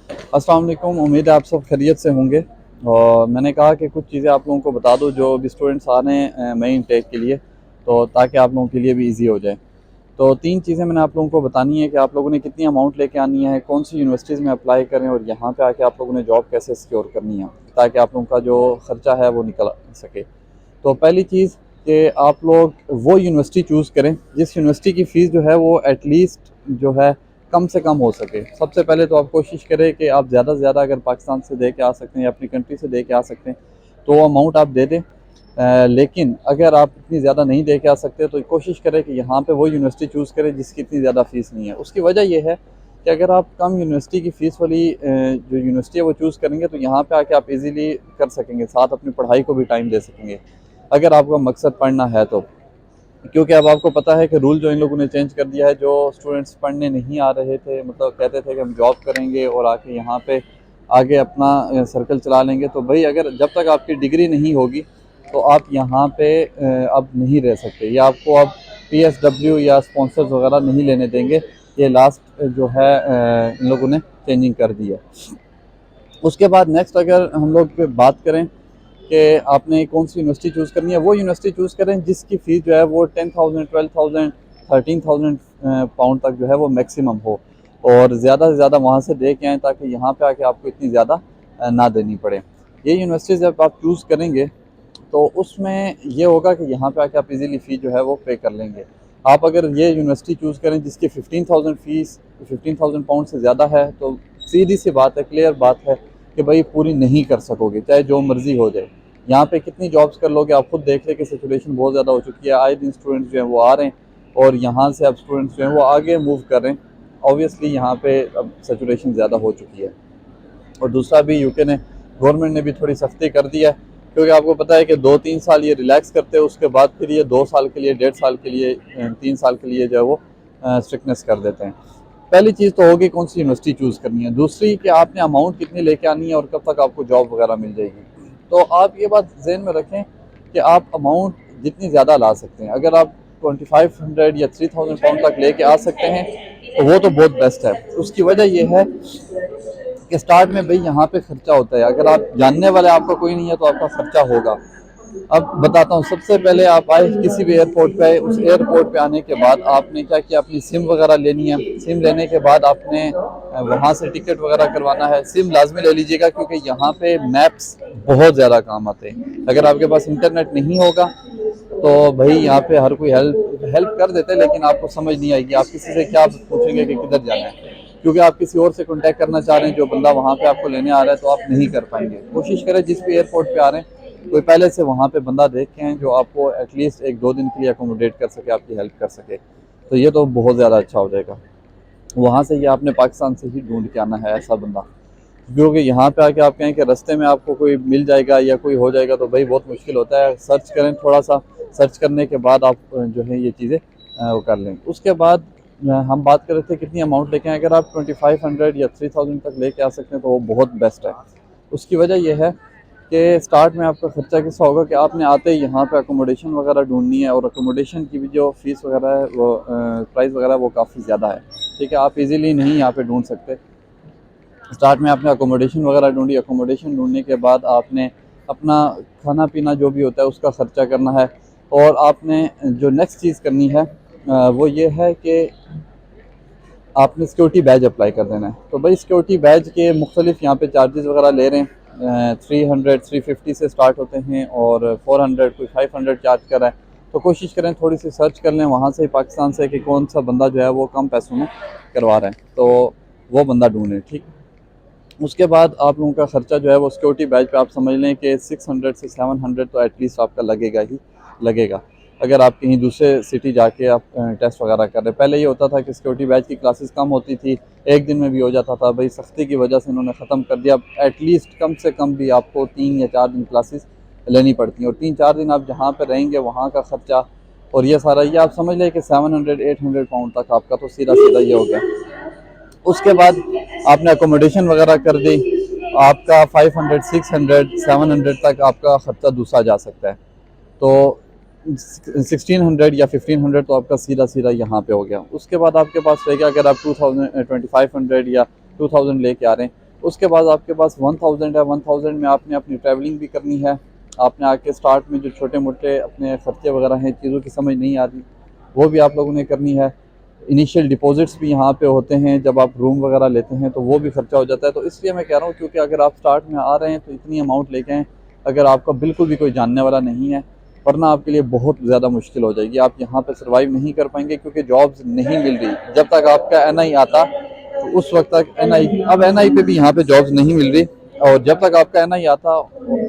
अस्सलाम वालेकुम। उम्मीद है आप सब खैरियत से होंगे। और मैंने कहा कि कुछ चीज़ें आप लोगों को बता दूं जो भी स्टूडेंट्स आ रहे हैं मई इनटेक के लिए, तो ताकि आप लोगों के लिए भी इजी हो जाए। तो तीन चीज़ें मैंने आप लोगों को बतानी है कि आप लोगों ने कितनी अमाउंट लेके आनी है, कौन सी यूनिवर्सिटीज़ में अप्लाई करें और यहाँ पे आके आप लोगों ने जॉब कैसे सिक्योर करनी है, ताकि आप लोगों का जो ख़र्चा है वो निकल सके। तो पहली चीज़ कि आप लोग वो यूनिवर्सिटी चूज़ करें जिस यूनिवर्सिटी की फ़ीस जो है वो एटलीस्ट जो है कम से कम हो सके। सबसे पहले तो आप कोशिश करें कि आप ज़्यादा से ज़्यादा अगर पाकिस्तान से दे के आ सकते हैं या अपनी कंट्री से दे के आ सकते हैं तो वो अमाउंट आप दे दें। लेकिन अगर आप इतनी ज़्यादा नहीं दे के आ सकते तो कोशिश करें कि यहाँ पे वो यूनिवर्सिटी चूज़ करें जिसकी इतनी ज़्यादा फ़ीस नहीं है। उसकी वजह ये है कि अगर आप कम यूनिवर्सिटी की फ़ीस वाली जो यूनिवर्सिटी है वो चूज़ करेंगे तो यहाँ पे आके आप इजीली कर सकेंगे, साथ अपनी पढ़ाई को भी टाइम दे सकेंगे अगर आपका मकसद पढ़ना है तो। क्योंकि अब आपको पता है कि रूल जो इन लोगों ने चेंज कर दिया है, जो स्टूडेंट्स पढ़ने नहीं आ रहे थे, मतलब कहते थे कि हम जॉब करेंगे और आके यहाँ पे आगे अपना सर्कल चला लेंगे, तो भाई अगर जब तक आपकी डिग्री नहीं होगी तो आप यहाँ पे अब नहीं रह सकते, या आपको अब PSW या स्पॉन्सर्स वगैरह नहीं लेने देंगे। ये लास्ट जो है इन लोगों ने चेंजिंग कर दी है। उसके बाद नेक्स्ट अगर हम लोग बात करें कि आपने कौन सी यूनिवर्सिटी चूज़ करनी है, वो यूनिवर्सिटी चूज़ करें जिसकी फ़ीस जो है वो 10,000 12,000 13,000 पाउंड तक जो है वो मैक्सिमम हो, और ज़्यादा से ज़्यादा वहाँ से दे के आएँ ताकि यहाँ पे आके आपको इतनी ज़्यादा ना देनी पड़े। ये यूनिवर्सिटी जब आप चूज़ करेंगे तो उसमें ये होगा कि यहाँ पे आके आप इजीली फ़ी जो है वो पे कर लेंगे। आप अगर ये यूनिवर्सिटी चूज़ करें जिसकी 15,000 फ़ीस 15,000 पाउंड से ज़्यादा है तो सीधी सी बात है, क्लियर बात है कि भाई पूरी नहीं कर सकोगे, चाहे जो मर्ज़ी हो जाए। यहाँ पे कितनी जॉब्स कर लोगे, आप खुद देख रहे कि सिचुएशन बहुत ज़्यादा हो चुकी है। आए दिन स्टूडेंट्स जो हैं वो आ रहे हैं और यहाँ से अब स्टूडेंट्स जो हैं वो आगे मूव कर रहे हैं। ऑब्वियसली यहाँ पे अब सिचुएशन ज़्यादा हो चुकी है। और दूसरा भी यूके ने, गवर्नमेंट ने भी थोड़ी सख्ती कर दी है, क्योंकि आपको पता है कि 2-3 साल ये रिलैक्स करते हैं, उसके बाद फिर ये 2 साल के लिए, 1.5 साल के लिए, 3 साल के लिए जो है वो स्ट्रिक्टनेस कर देते हैं। पहली चीज़ तो होगी कौन सी यूनिवर्सिटी चूज़ करनी है। दूसरी कि आपने अमाउंट कितनी लेके आनी है और कब तक आपको जॉब वगैरह मिल जाएगी। तो आप ये बात जहन में रखें कि आप अमाउंट जितनी ज़्यादा ला सकते हैं, अगर आप 2500 या 3000 पाउंड तक लेके आ सकते हैं तो वो तो बहुत बेस्ट है। उसकी वजह यह है कि स्टार्ट में भाई यहाँ पे खर्चा होता है, अगर आप जानने वाले आपका कोई नहीं है तो आपका खर्चा होगा। अब बताता हूँ, सबसे पहले आप आए किसी भी एयरपोर्ट पे, उस एयरपोर्ट पे आने के बाद आपने क्या किया, अपनी सिम वगैरह लेनी है। सिम लेने के बाद आपने वहाँ से टिकट वगैरह करवाना है। सिम लाजमी ले लीजिएगा क्योंकि यहाँ पे मैप्स बहुत ज़्यादा काम आते हैं। अगर आपके पास इंटरनेट नहीं होगा तो भाई यहाँ पे हर कोई हेल्प हेल्प कर देते हैं, लेकिन आपको समझ नहीं आएगी। आप किसी से क्या पूछेंगे कि किधर जाना है, क्योंकि आप किसी और से कांटेक्ट करना चाह रहे हैं, जो बंदा वहाँ पे आपको लेने आ रहा है, तो आप नहीं कर पाएंगे। कोशिश करें जिस भी एयरपोर्ट पे आ रहे हैं कोई पहले से वहाँ पे बंदा देख के हैं जो आपको एटलीस्ट 1-2 दिन के लिए अकोमोडेट कर सके, आपकी हेल्प कर सके, तो ये तो बहुत ज़्यादा अच्छा हो जाएगा। वहाँ से ये आपने पाकिस्तान से ही ढूंढ के आना है ऐसा बंदा, क्योंकि यहाँ पे आके आप कहें कि रास्ते में आपको कोई मिल जाएगा या कोई हो जाएगा तो भाई बहुत मुश्किल होता है। सर्च करें, थोड़ा सा सर्च करने के बाद आप जो है ये चीज़ें वो कर लें। उसके बाद हम बात कर रहे थे कितनी अमाउंट लेके आएं। अगर आप 2500 या 3000 तक लेके आ सकते हैं तो वो बहुत बेस्ट है। उसकी वजह यह है कि स्टार्ट में आपका खर्चा कैसा होगा कि आपने आते ही यहाँ पे अकोमोडेशन वगैरह ढूंढनी है, और अकोमोडेशन की भी जो फ़ीस वगैरह है वो प्राइस वगैरह वो काफ़ी ज़्यादा है। ठीक है, आप इजीली नहीं यहाँ पे ढूंढ सकते। स्टार्ट में आपने अकोमोडेशन वगैरह ढूंढी, अकोमोडेशन ढूंढने के बाद आपने अपना खाना पीना जो भी होता है उसका ख़र्चा करना है। और आपने जो नेक्स्ट चीज़ करनी है वो ये है कि आपने सिक्योरिटी बैज अप्लाई कर देना है। तो भाई सिक्योरिटी बैज के मुख्तलिफ यहाँ पे चार्जेस वगैरह ले रहे हैं। 300-350 से स्टार्ट होते हैं और 400 कोई 500 चार्ज कर रहा है। तो कोशिश करें थोड़ी सी सर्च कर लें वहाँ से, पाकिस्तान से, कि कौन सा बंदा जो है वो कम पैसों में करवा रहा है, तो वो बंदा ढूंढें। ठीक, उसके बाद आप लोगों का खर्चा जो है वो सिक्योरिटी बैच पे आप समझ लें कि 600 से 700 तो एटलीस्ट आपका लगेगा ही लगेगा। अगर आप कहीं दूसरे सिटी जाके आप टेस्ट वगैरह कर रहे हैं। पहले ये होता था कि सिक्योरिटी बैच की क्लासेस कम होती थी, एक दिन में भी हो जाता था। भाई सख्ती की वजह से इन्होंने ख़त्म कर दिया। अब एटलीस्ट कम से कम भी आपको 3 या 4 दिन क्लासेस लेनी पड़ती हैं, और 3-4 दिन आप जहाँ पर रहेंगे वहाँ का ख़र्चा और ये सारा, ये आप समझ लें कि 700-800 पाउंड तक आपका तो सीधा सीधा ये हो गया। उसके बाद आपने अकोमोडेशन वगैरह कर दी, आपका 500 600 700 तक आपका ख़र्चा दूसरा जा सकता है। तो 1600 या 1500 तो आपका सीधा सीधा यहाँ पे हो गया। उसके बाद आपके पास रहेगा, अगर आप 2500 या 2000 लेके आ रहे हैं उसके बाद आपके पास 1000 है, 1000 में आपने अपनी ट्रैवलिंग भी करनी है। आपने आके स्टार्ट में जो छोटे मोटे अपने ख़र्चे वगैरह हैं, चीज़ों की समझ नहीं आ रही, वो भी आप लोगों ने करनी है। इनिशियल डिपॉजिट्स भी यहाँ पे होते हैं, जब आप रूम वगैरह लेते हैं तो वो भी खर्चा हो जाता है। तो इसलिए मैं कह रहा हूँ, क्योंकि अगर आप स्टार्ट में आ रहे हैं तो इतनी अमाउंट लेके आएँ, अगर आपका बिल्कुल भी कोई जानने वाला नहीं है, वरना आपके लिए बहुत ज़्यादा मुश्किल हो जाएगी। आप यहाँ पे सर्वाइव नहीं कर पाएंगे, क्योंकि जॉब्स नहीं मिल रही। जब तक आपका NI आता तो उस वक्त तक NI, अब NI पे भी यहाँ पे जॉब्स नहीं मिल रही, और जब तक आपका NI आता,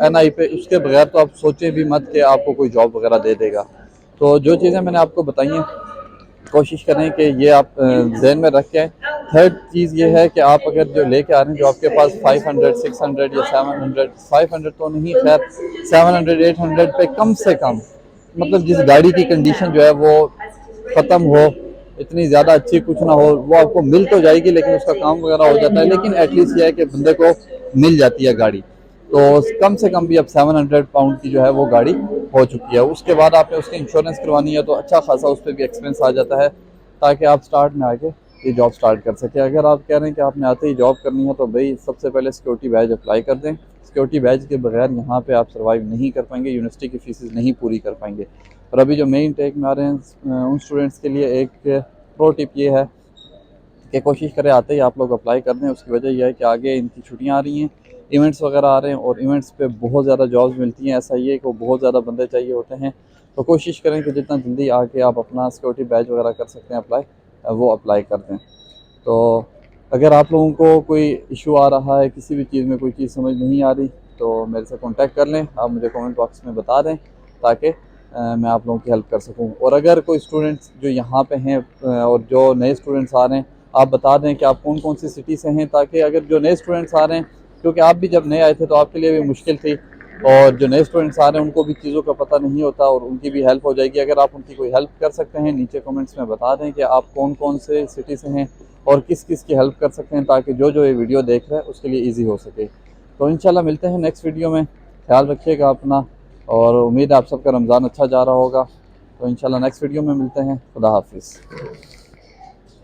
NI पे उसके बगैर तो आप सोचें भी मत कि आपको कोई जॉब वगैरह दे देगा। तो जो चीज़ें मैंने आपको बताई हैं, कोशिश करें कि ये आप जहन में रख के। थर्ड चीज़ ये है कि आप अगर जो लेके आ रहे हैं, जो आपके पास 500, 600 या 700, 500 तो नहीं, खैर 700, 800 पे कम से कम, मतलब जिस गाड़ी की कंडीशन जो है वो ख़त्म हो, इतनी ज़्यादा अच्छी कुछ ना हो, वो आपको मिल तो जाएगी लेकिन उसका काम वगैरह हो जाता है, लेकिन एटलीस्ट ये है कि बंदे को मिल जाती है गाड़ी। तो कम से कम भी अब 700 पाउंड की जो है वो गाड़ी हो चुकी है। उसके बाद आपने उसकी इंश्योरेंस करवानी है, तो अच्छा खासा उस पर भी एक्सपेंस आ जाता है, ताकि आप स्टार्ट में आके ये जॉब स्टार्ट कर सकें। अगर आप कह रहे हैं कि आपने आते ही जॉब करनी है, तो भाई सबसे पहले सिक्योरिटी बैज अप्लाई कर दें। सिक्योरिटी बैज के बगैर यहाँ पे आप सर्वाइव नहीं कर पाएंगे, यूनिवर्सिटी की फीसेस नहीं पूरी कर पाएंगे। और अभी जो मेन टेक में आ रहे हैं उन स्टूडेंट्स के लिए एक प्रो टिप ये है कि कोशिश करें आते ही आप लोग अप्लाई कर दें। उसकी वजह यह है कि आगे इनकी छुट्टियाँ आ रही हैं, इवेंट्स वगैरह आ रहे हैं, और इवेंट्स पे बहुत ज़्यादा जॉब्स मिलती हैं। ऐसा ही है कि वो बहुत ज़्यादा बंदे चाहिए होते हैं। तो कोशिश करें कि जितना जल्दी आके आप अपना सिक्योरिटी बैच वगैरह कर सकते हैं अप्लाई, वो अप्लाई कर दें। तो अगर आप लोगों को कोई इशू आ रहा है, किसी भी चीज़ में कोई चीज़ समझ नहीं आ रही, तो मेरे से कांटेक्ट कर लें। आप मुझे कमेंट बॉक्स में बता दें, ताकि मैं आप लोगों की हेल्प कर सकूं। और अगर कोई स्टूडेंट्स जो यहाँ पे हैं और जो नए स्टूडेंट्स आ रहे हैं, आप बता दें कि आप कौन कौन सी सिटी से हैं, ताकि अगर जो नए स्टूडेंट्स आ रहे हैं, क्योंकि आप भी जब नए आए थे तो आपके लिए भी मुश्किल थी, और जो नए स्टूडेंट्स आ रहे हैं उनको भी चीज़ों का पता नहीं होता, और उनकी भी हेल्प हो जाएगी। अगर आप उनकी कोई हेल्प कर सकते हैं, नीचे कमेंट्स में बता दें कि आप कौन कौन से सिटी से हैं और किस किस की हेल्प कर सकते हैं, ताकि जो जो ये वीडियो देख रहे हैं उसके लिए ईजी हो सके। तो इंशाल्लाह मिलते हैं नेक्स्ट वीडियो में। ख्याल रखिएगा अपना, और उम्मीद है आप सबका रमज़ान अच्छा जा रहा होगा। तो इंशाल्लाह नेक्स्ट वीडियो में मिलते हैं। खुदा हाफिज़।